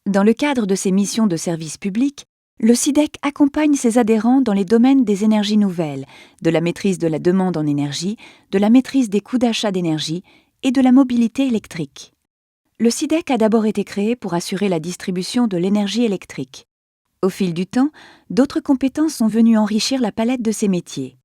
Dans le cadre de ses missions de service public, le SIDEC accompagne ses adhérents dans les domaines des énergies nouvelles, de la maîtrise de la demande en énergie, de la maîtrise des coûts d'achat d'énergie et de la mobilité électrique. Le SIDEC a d'abord été créé pour assurer la distribution de l'énergie électrique. Au fil du temps, d'autres compétences sont venues enrichir la palette de ses métiers.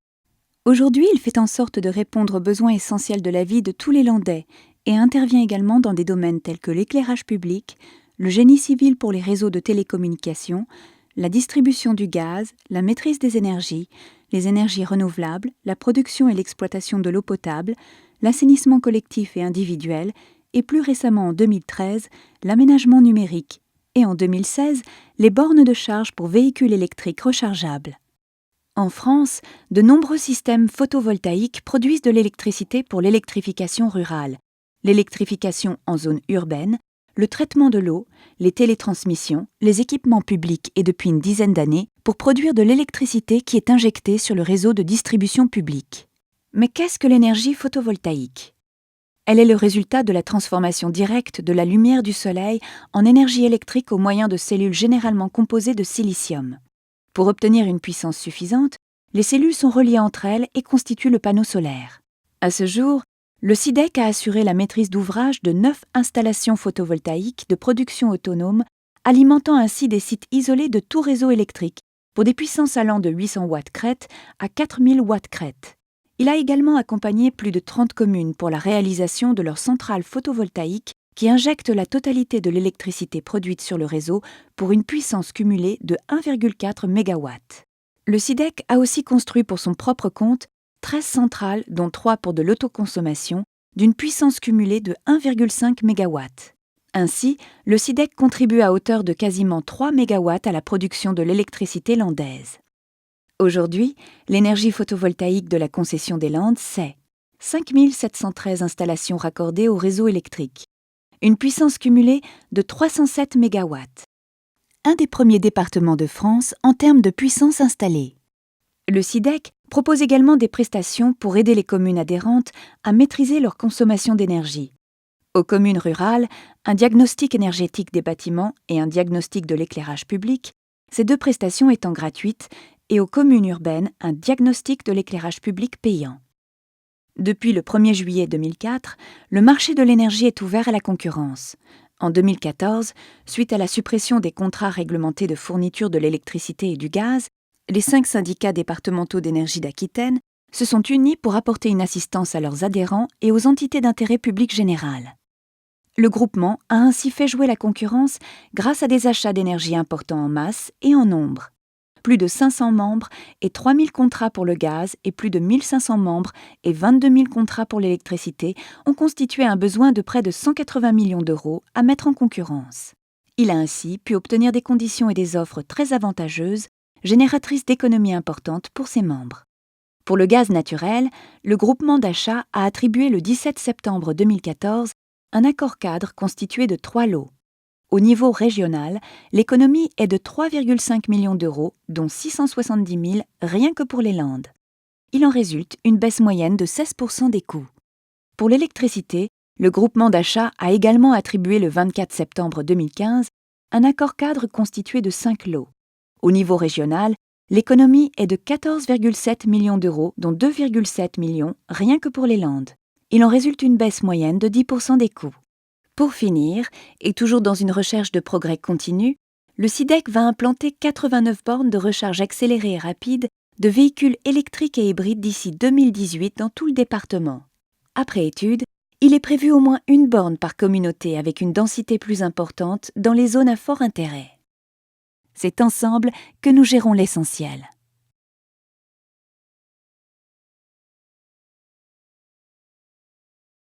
Aujourd'hui, il fait en sorte de répondre aux besoins essentiels de la vie de tous les Landais et intervient également dans des domaines tels que l'éclairage public, le génie civil pour les réseaux de télécommunications, la distribution du gaz, la maîtrise des énergies, les énergies renouvelables, la production et l'exploitation de l'eau potable, l'assainissement collectif et individuel, et plus récemment en 2013, l'aménagement numérique, et en 2016, les bornes de charge pour véhicules électriques rechargeables. En France, de nombreux systèmes photovoltaïques produisent de l'électricité pour l'électrification rurale, l'électrification en zone urbaine, le traitement de l'eau, les télétransmissions, les équipements publics et depuis une dizaine d'années pour produire de l'électricité qui est injectée sur le réseau de distribution publique. Mais qu'est-ce que l'énergie photovoltaïque ? Elle est le résultat de la transformation directe de la lumière du soleil en énergie électrique au moyen de cellules généralement composées de silicium. Pour obtenir une puissance suffisante, les cellules sont reliées entre elles et constituent le panneau solaire. À ce jour, le SIDEC a assuré la maîtrise d'ouvrage de 9 installations photovoltaïques de production autonome, alimentant ainsi des sites isolés de tout réseau électrique, pour des puissances allant de 800 watts crête à 4000 watts crête. Il a également accompagné plus de 30 communes pour la réalisation de leurs centrales photovoltaïques qui injectent la totalité de l'électricité produite sur le réseau pour une puissance cumulée de 1,4 MW. Le SIDEC a aussi construit pour son propre compte 13 centrales, dont 3 pour de l'autoconsommation, d'une puissance cumulée de 1,5 MW. Ainsi, le SIDEC contribue à hauteur de quasiment 3 MW à la production de l'électricité landaise. Aujourd'hui, l'énergie photovoltaïque de la concession des Landes, c'est 5 713 installations raccordées au réseau électrique, une puissance cumulée de 307 MW. Un des premiers départements de France en termes de puissance installée. Le SIDEC propose également des prestations pour aider les communes adhérentes à maîtriser leur consommation d'énergie. Aux communes rurales, un diagnostic énergétique des bâtiments et un diagnostic de l'éclairage public, ces deux prestations étant gratuites, et aux communes urbaines, un diagnostic de l'éclairage public payant. Depuis le 1er juillet 2004, le marché de l'énergie est ouvert à la concurrence. En 2014, suite à la suppression des contrats réglementés de fourniture de l'électricité et du gaz, les 5 syndicats départementaux d'énergie d'Aquitaine se sont unis pour apporter une assistance à leurs adhérents et aux entités d'intérêt public général. Le groupement a ainsi fait jouer la concurrence grâce à des achats d'énergie importants en masse et en nombre. Plus de 500 membres et 3 000 contrats pour le gaz et plus de 1 500 membres et 22 000 contrats pour l'électricité ont constitué un besoin de près de 180 millions d'euros à mettre en concurrence. Il a ainsi pu obtenir des conditions et des offres très avantageuses, génératrices d'économies importantes pour ses membres. Pour le gaz naturel, le groupement d'achat a attribué le 17 septembre 2014 un accord cadre constitué de 3 lots. Au niveau régional, l'économie est de 3,5 millions d'euros, dont 670 000 rien que pour les Landes. Il en résulte une baisse moyenne de 16% des coûts. Pour l'électricité, le groupement d'achat a également attribué le 24 septembre 2015 un accord cadre constitué de 5 lots. Au niveau régional, l'économie est de 14,7 millions d'euros, dont 2,7 millions rien que pour les Landes. Il en résulte une baisse moyenne de 10% des coûts. Pour finir, et toujours dans une recherche de progrès continu, le SIDEC va implanter 89 bornes de recharge accélérée et rapide de véhicules électriques et hybrides d'ici 2018 dans tout le département. Après étude, il est prévu au moins une borne par communauté avec une densité plus importante dans les zones à fort intérêt. C'est ensemble que nous gérons l'essentiel.